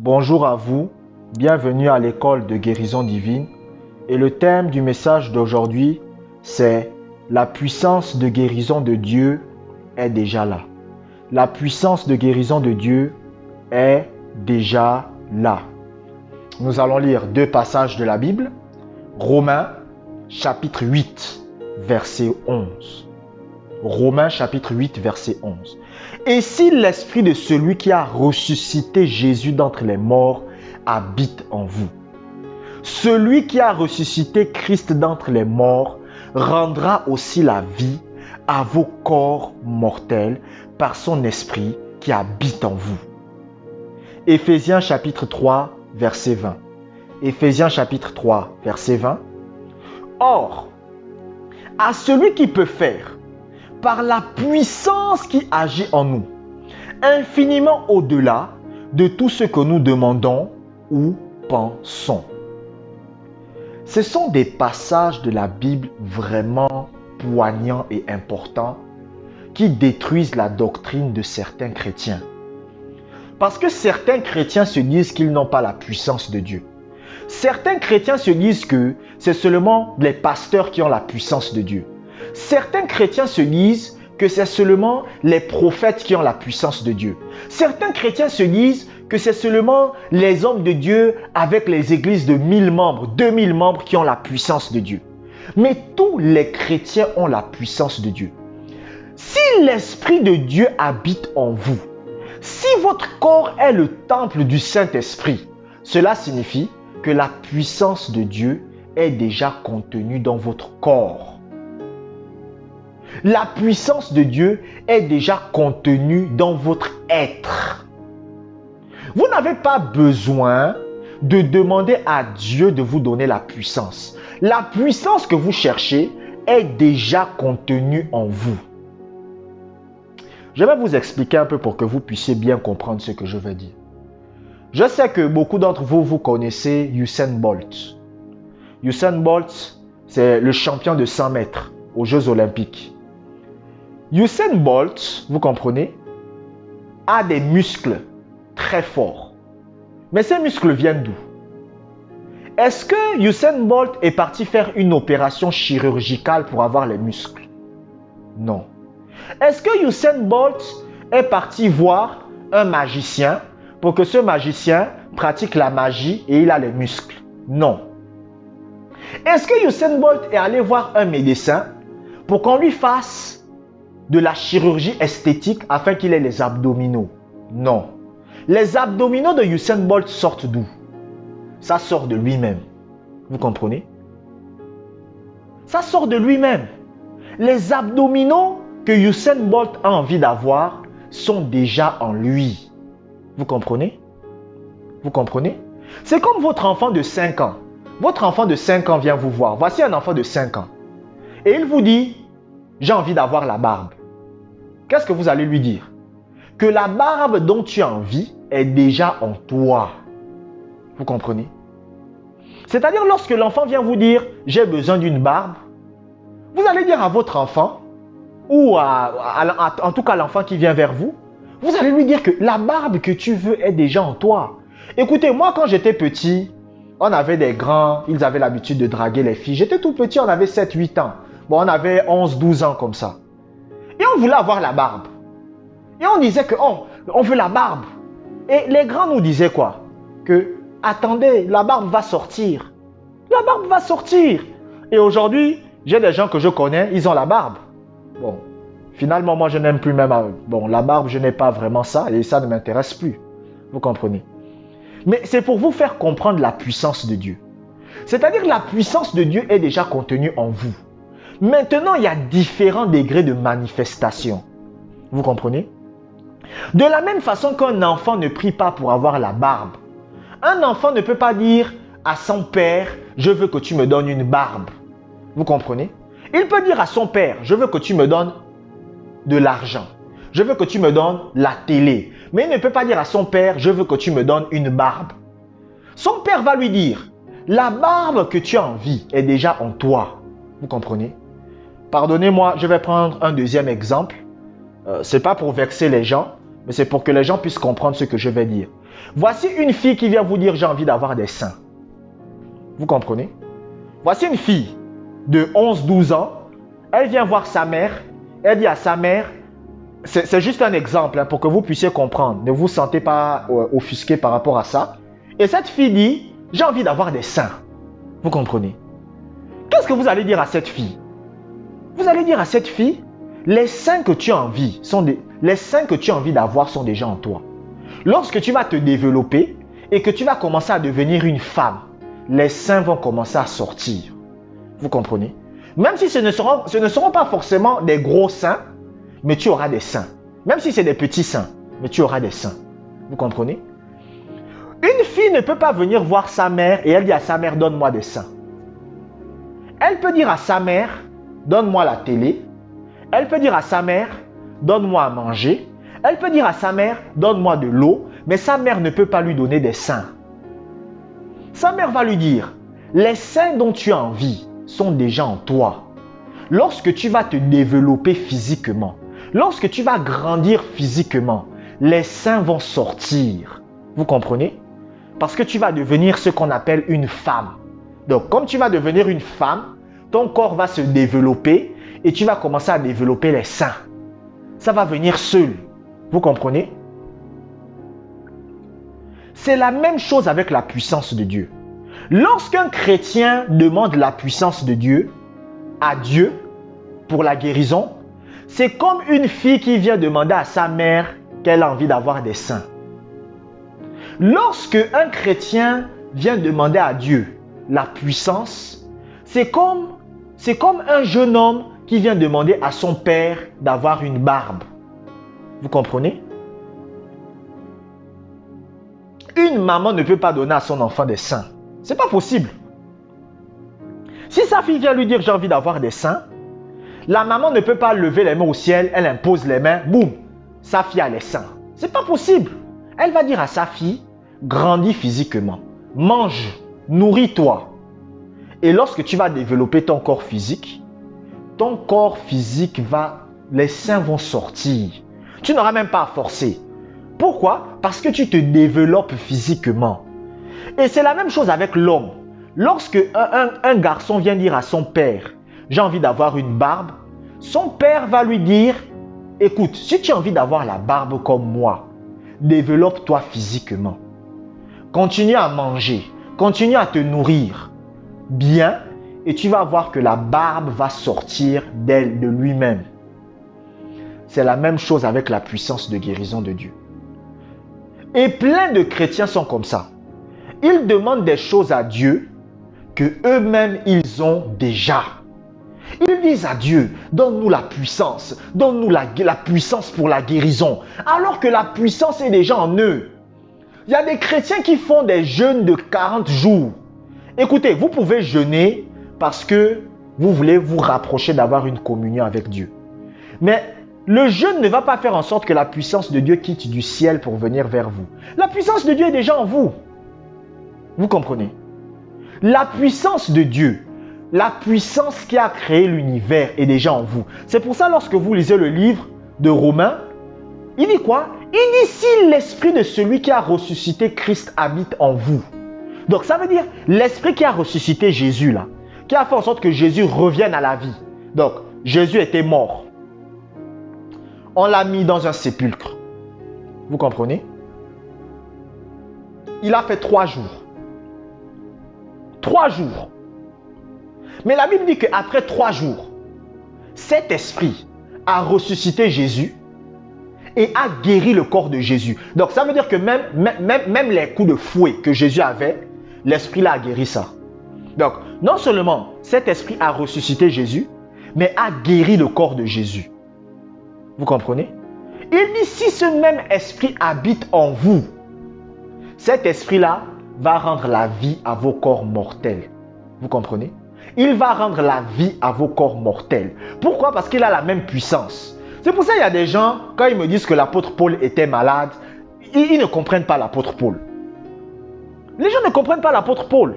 Bonjour à vous, bienvenue à l'école de guérison divine et le thème du message d'aujourd'hui c'est la puissance de guérison de Dieu est déjà là. La puissance de guérison de Dieu est déjà là. Nous allons lire deux passages de la Bible, Romains chapitre 8 verset 11. Romains chapitre 8 verset 11. Et si l'esprit de celui qui a ressuscité Jésus d'entre les morts habite en vous, celui qui a ressuscité Christ d'entre les morts rendra aussi la vie à vos corps mortels par son esprit qui habite en vous. Éphésiens chapitre 3 verset 20. Éphésiens chapitre 3 verset 20. Or, à celui qui peut faire par la puissance qui agit en nous, infiniment au-delà de tout ce que nous demandons ou pensons. Ce sont des passages de la Bible vraiment poignants et importants qui détruisent la doctrine de certains chrétiens. Parce que certains chrétiens se disent qu'ils n'ont pas la puissance de Dieu. Certains chrétiens se disent que c'est seulement les pasteurs qui ont la puissance de Dieu. Certains chrétiens se disent que c'est seulement les prophètes qui ont la puissance de Dieu. Certains chrétiens se disent que c'est seulement les hommes de Dieu avec les églises de 1000 membres, 2000 membres qui ont la puissance de Dieu. Mais tous les chrétiens ont la puissance de Dieu. Si l'Esprit de Dieu habite en vous, si votre corps est le temple du Saint-Esprit, cela signifie que la puissance de Dieu est déjà contenue dans votre corps. La puissance de Dieu est déjà contenue dans votre être. Vous n'avez pas besoin de demander à Dieu de vous donner la puissance. La puissance que vous cherchez est déjà contenue en vous. Je vais vous expliquer un peu pour que vous puissiez bien comprendre ce que je veux dire. Je sais que beaucoup d'entre vous, vous connaissez Usain Bolt. Usain Bolt, c'est le champion de 100 mètres aux Jeux Olympiques. Usain Bolt, vous comprenez, a des muscles très forts. Mais ces muscles viennent d'où? Est-ce que Usain Bolt est parti faire une opération chirurgicale pour avoir les muscles? Non. Est-ce que Usain Bolt est parti voir un magicien pour que ce magicien pratique la magie et il a les muscles? Non. Est-ce que Usain Bolt est allé voir un médecin pour qu'on lui fasse de la chirurgie esthétique afin qu'il ait les abdominaux? Non. Les abdominaux de Usain Bolt sortent d'où? Ça sort de lui-même. Vous comprenez? Ça sort de lui-même. Les abdominaux que Usain Bolt a envie d'avoir sont déjà en lui. Vous comprenez? Vous comprenez? C'est comme votre enfant de 5 ans. Votre enfant de 5 ans vient vous voir. Voici un enfant de 5 ans. Et il vous dit, j'ai envie d'avoir la barbe. Qu'est-ce que vous allez lui dire? Que la barbe dont tu as envie est déjà en toi. Vous comprenez? C'est-à-dire lorsque l'enfant vient vous dire, j'ai besoin d'une barbe, vous allez dire à votre enfant, ou en tout cas l'enfant qui vient vers vous, vous allez lui dire que la barbe que tu veux est déjà en toi. Écoutez, moi quand j'étais petit, on avait des grands, ils avaient l'habitude de draguer les filles. J'étais tout petit, on avait 7-8 ans. Bon, on avait 11-12 ans comme ça. Et on voulait avoir la barbe. Et on disait que, oh, on veut la barbe. Et les grands nous disaient quoi? Que, attendez, la barbe va sortir. La barbe va sortir. Et aujourd'hui, j'ai des gens que je connais, ils ont la barbe. Bon, finalement, moi, je n'aime plus même... Bon, la barbe, je n'ai pas vraiment ça et ça ne m'intéresse plus. Vous comprenez? Mais c'est pour vous faire comprendre la puissance de Dieu. C'est-à-dire la puissance de Dieu est déjà contenue en vous. Maintenant, il y a différents degrés de manifestation. Vous comprenez? De la même façon qu'un enfant ne prie pas pour avoir la barbe. Un enfant ne peut pas dire à son père, je veux que tu me donnes une barbe. Vous comprenez? Il peut dire à son père, je veux que tu me donnes de l'argent. Je veux que tu me donnes la télé. Mais il ne peut pas dire à son père, je veux que tu me donnes une barbe. Son père va lui dire, la barbe que tu as envie est déjà en toi. Vous comprenez? Pardonnez-moi, je vais prendre un deuxième exemple. Ce n'est pas pour vexer les gens, mais c'est pour que les gens puissent comprendre ce que je vais dire. Voici une fille qui vient vous dire j'ai envie d'avoir des seins. Vous comprenez? Voici une fille de 11-12 ans. Elle vient voir sa mère. Elle dit à sa mère, c'est juste un exemple hein, pour que vous puissiez comprendre. Ne vous sentez pas offusqué par rapport à ça. Et cette fille dit, j'ai envie d'avoir des seins. Vous comprenez? Qu'est-ce que vous allez dire à cette fille? Vous allez dire à cette fille, les seins que tu as envie les seins que tu as envie d'avoir sont déjà en toi. Lorsque tu vas te développer et que tu vas commencer à devenir une femme, les seins vont commencer à sortir. Vous comprenez? Même si ce ne seront pas forcément des gros seins, mais tu auras des seins. Même si c'est des petits seins, mais tu auras des seins. Vous comprenez? Une fille ne peut pas venir voir sa mère et elle dit à sa mère, donne-moi des seins. Elle peut dire à sa mère, donne-moi la télé. Elle peut dire à sa mère, donne-moi à manger. Elle peut dire à sa mère, donne-moi de l'eau. Mais sa mère ne peut pas lui donner des seins. Sa mère va lui dire, les seins dont tu as envie sont déjà en toi. Lorsque tu vas te développer physiquement, lorsque tu vas grandir physiquement, les seins vont sortir. Vous comprenez? Parce que tu vas devenir ce qu'on appelle une femme. Donc, comme tu vas devenir une femme, ton corps va se développer et tu vas commencer à développer les seins. Ça va venir seul. Vous comprenez? C'est la même chose avec la puissance de Dieu. Lorsqu'un chrétien demande la puissance de Dieu à Dieu pour la guérison, c'est comme une fille qui vient demander à sa mère qu'elle a envie d'avoir des seins. Lorsque un chrétien vient demander à Dieu la puissance, c'est comme un jeune homme qui vient demander à son père d'avoir une barbe. Vous comprenez? Une maman ne peut pas donner à son enfant des seins. C'est pas possible. Si sa fille vient lui dire j'ai envie d'avoir des seins, la maman ne peut pas lever les mains au ciel, elle impose les mains, boum, sa fille a les seins. C'est pas possible. Elle va dire à sa fille, grandis physiquement, mange, nourris-toi. Et lorsque tu vas développer ton corps physique les seins vont sortir. Tu n'auras même pas à forcer. Pourquoi? Parce que tu te développes physiquement. Et c'est la même chose avec l'homme. Lorsque un garçon vient dire à son père, j'ai envie d'avoir une barbe, son père va lui dire, écoute, si tu as envie d'avoir la barbe comme moi, développe-toi physiquement. Continue à manger, continue à te nourrir bien et tu vas voir que la barbe va sortir de lui-même. C'est la même chose avec la puissance de guérison de Dieu. Et plein de chrétiens sont comme ça. Ils demandent des choses à Dieu que eux-mêmes ils ont déjà. Ils disent à Dieu, donne-nous la puissance, donne-nous la puissance pour la guérison, alors que la puissance est déjà en eux. Il y a des chrétiens qui font des jeûnes de 40 jours. Écoutez, vous pouvez jeûner parce que vous voulez vous rapprocher d'avoir une communion avec Dieu. Mais le jeûne ne va pas faire en sorte que la puissance de Dieu quitte du ciel pour venir vers vous. La puissance de Dieu est déjà en vous. Vous comprenez? La puissance de Dieu, la puissance qui a créé l'univers est déjà en vous. C'est pour ça lorsque vous lisez le livre de Romains, il dit quoi? Il dit si l'esprit de celui qui a ressuscité Christ habite en vous. Donc ça veut dire l'esprit qui a ressuscité Jésus là, qui a fait en sorte que Jésus revienne à la vie. Donc Jésus était mort. On l'a mis dans un sépulcre. Vous comprenez? Il a fait 3 jours. 3 jours. Mais la Bible dit qu'après 3 jours, cet esprit a ressuscité Jésus et a guéri le corps de Jésus. Donc ça veut dire que même les coups de fouet que Jésus avait, l'esprit là a guéri ça. Donc non seulement cet esprit a ressuscité Jésus, mais a guéri le corps de Jésus. Vous comprenez? Il dit si ce même esprit habite en vous, cet esprit-là va rendre la vie à vos corps mortels. Vous comprenez? Il va rendre la vie à vos corps mortels. Pourquoi? Parce qu'il a la même puissance. C'est pour ça qu'il y a des gens, quand ils me disent que l'apôtre Paul était malade, ils ne comprennent pas l'apôtre Paul. Les gens ne comprennent pas l'apôtre Paul.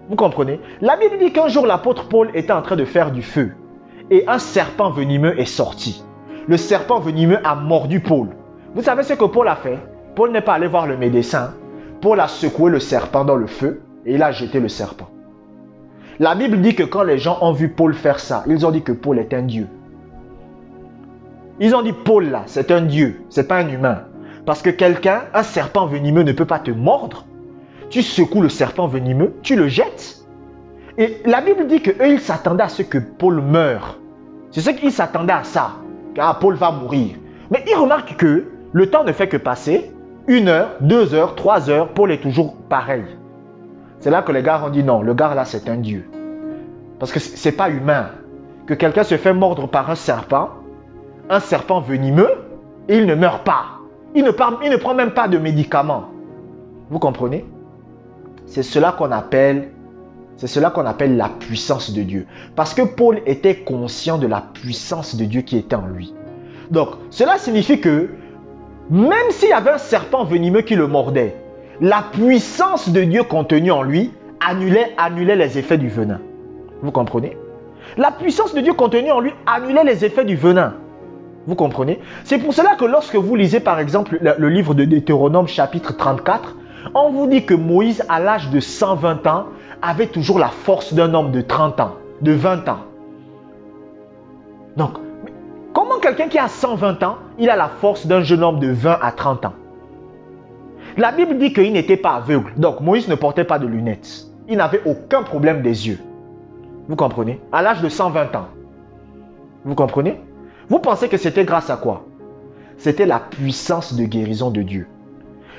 Vous comprenez? La Bible dit qu'un jour l'apôtre Paul était en train de faire du feu et un serpent venimeux est sorti. Le serpent venimeux a mordu Paul. Vous savez ce que Paul a fait? Paul n'est pas allé voir le médecin. Paul a secoué le serpent dans le feu et il a jeté le serpent. La Bible dit que quand les gens ont vu Paul faire ça, ils ont dit que Paul est un dieu. Ils ont dit Paul là, c'est un dieu, c'est pas un humain. Parce que quelqu'un, un serpent venimeux ne peut pas te mordre. Tu secoues le serpent venimeux, tu le jettes. Et la Bible dit qu'eux, ils s'attendaient à ce que Paul meure. C'est ce qu'ils s'attendaient à ça, car Paul va mourir. Mais ils remarquent que le temps ne fait que passer. 1 heure, 2 heures, 3 heures, Paul est toujours pareil. C'est là que les gars ont dit non, le gars là c'est un dieu. Parce que c'est pas humain. Que quelqu'un se fait mordre par un serpent venimeux, et il ne meurt pas. Il ne prend même pas de médicaments. Vous comprenez? C'est cela qu'on appelle la puissance de Dieu. Parce que Paul était conscient de la puissance de Dieu qui était en lui. Donc, cela signifie que même s'il y avait un serpent venimeux qui le mordait, la puissance de Dieu contenue en lui annulait les effets du venin. Vous comprenez? La puissance de Dieu contenue en lui annulait les effets du venin. Vous comprenez? C'est pour cela que lorsque vous lisez par exemple le livre de Deutéronome chapitre 34, on vous dit que Moïse à l'âge de 120 ans avait toujours la force d'un homme de 30 ans, de 20 ans. Donc, comment quelqu'un qui a 120 ans, il a la force d'un jeune homme de 20 à 30 ans? La Bible dit qu'il n'était pas aveugle. Donc, Moïse ne portait pas de lunettes. Il n'avait aucun problème des yeux. Vous comprenez? À l'âge de 120 ans. Vous comprenez? Vous pensez que c'était grâce à quoi? C'était la puissance de guérison de Dieu.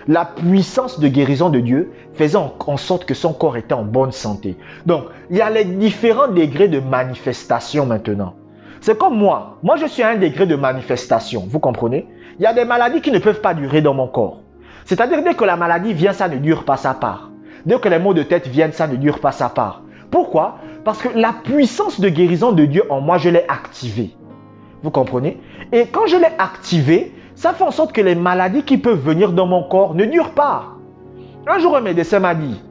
La puissance de guérison de Dieu faisait en sorte que son corps était en bonne santé. Donc, il y a les différents degrés de manifestation maintenant. C'est comme moi. Moi, je suis à un degré de manifestation. Vous comprenez? Il y a des maladies qui ne peuvent pas durer dans mon corps. C'est-à-dire, dès que la maladie vient, ça ne dure pas sa part. Dès que les maux de tête viennent, ça ne dure pas sa part. Pourquoi? Parce que la puissance de guérison de Dieu en moi, je l'ai activée. Vous comprenez? Et quand je l'ai activée, ça fait en sorte que les maladies qui peuvent venir dans mon corps ne durent pas. Un jour, un médecin m'a dit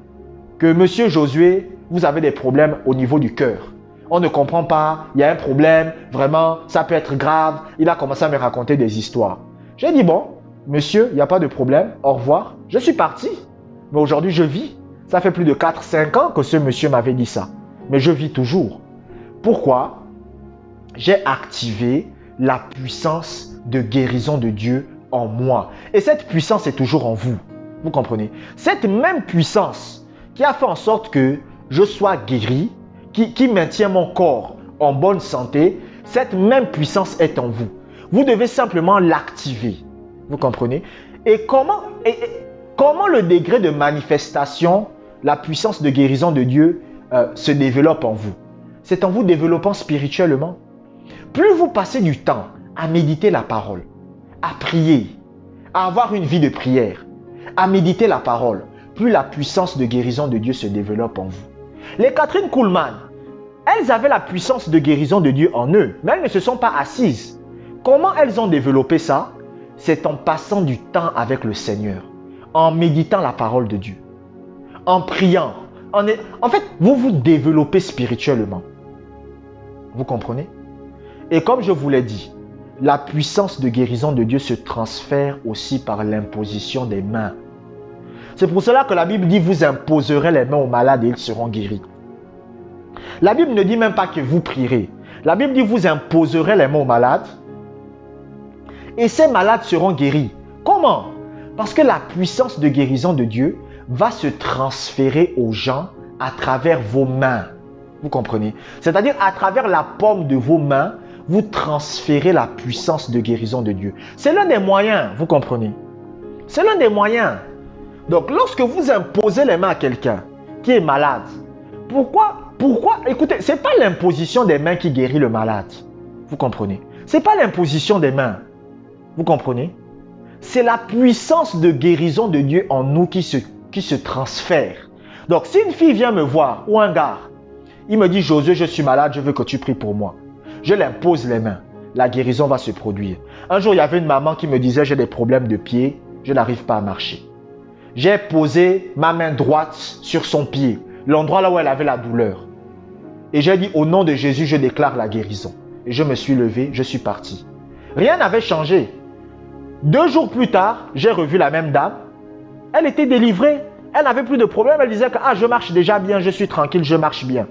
que Monsieur Josué, vous avez des problèmes au niveau du cœur. On ne comprend pas, il y a un problème, vraiment, ça peut être grave. Il a commencé à me raconter des histoires. J'ai dit, bon, monsieur, il n'y a pas de problème, au revoir. Je suis parti. Mais aujourd'hui, je vis. Ça fait plus de 4-5 ans que ce monsieur m'avait dit ça. Mais je vis toujours. Pourquoi? J'ai activé la puissance de guérison de Dieu en moi. Et cette puissance est toujours en vous. Vous comprenez? Cette même puissance qui a fait en sorte que je sois guéri, qui maintient mon corps en bonne santé, cette même puissance est en vous. Vous devez simplement l'activer. Vous comprenez? Et comment le degré de manifestation, la puissance de guérison de Dieu se développe en vous? C'est en vous développant spirituellement. Plus vous passez du temps à méditer la parole, à prier, à avoir une vie de prière, à méditer la parole, plus la puissance de guérison de Dieu se développe en vous. Les Catherine Kuhlman, elles avaient la puissance de guérison de Dieu en eux, mais elles ne se sont pas assises. Comment elles ont développé ça? C'est en passant du temps avec le Seigneur, en méditant la parole de Dieu, en priant. En fait, vous vous développez spirituellement. Vous comprenez? Et comme je vous l'ai dit, la puissance de guérison de Dieu se transfère aussi par l'imposition des mains. C'est pour cela que la Bible dit, vous imposerez les mains aux malades et ils seront guéris. La Bible ne dit même pas que vous prierez. La Bible dit, vous imposerez les mains aux malades et ces malades seront guéris. Comment? Parce que la puissance de guérison de Dieu va se transférer aux gens à travers vos mains. Vous comprenez? C'est-à-dire à travers la paume de vos mains, vous transférez la puissance de guérison de Dieu. C'est l'un des moyens, vous comprenez? C'est l'un des moyens. Donc, lorsque vous imposez les mains à quelqu'un qui est malade, pourquoi? Écoutez, ce n'est pas l'imposition des mains qui guérit le malade. Vous comprenez? Ce n'est pas l'imposition des mains. Vous comprenez? C'est la puissance de guérison de Dieu en nous qui se transfère. Donc, si une fille vient me voir, ou un gars, il me dit, Josué, je suis malade, je veux que tu pries pour moi. Je l'impose les mains. La guérison va se produire. Un jour, il y avait une maman qui me disait, j'ai des problèmes de pied, je n'arrive pas à marcher. J'ai posé ma main droite sur son pied, l'endroit là où elle avait la douleur. Et j'ai dit, au nom de Jésus, je déclare la guérison. Et je me suis levé, je suis parti. Rien n'avait changé. 2 jours plus tard, j'ai revu la même dame. Elle était délivrée. Elle n'avait plus de problème. Elle disait que je marche déjà bien, je suis tranquille, je marche bien.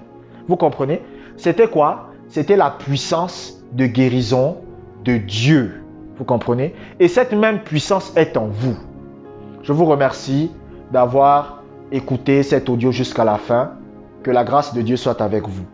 Vous comprenez? C'était quoi? C'était la puissance de guérison de Dieu. Vous comprenez? Et cette même puissance est en vous. Je vous remercie d'avoir écouté cet audio jusqu'à la fin. Que la grâce de Dieu soit avec vous.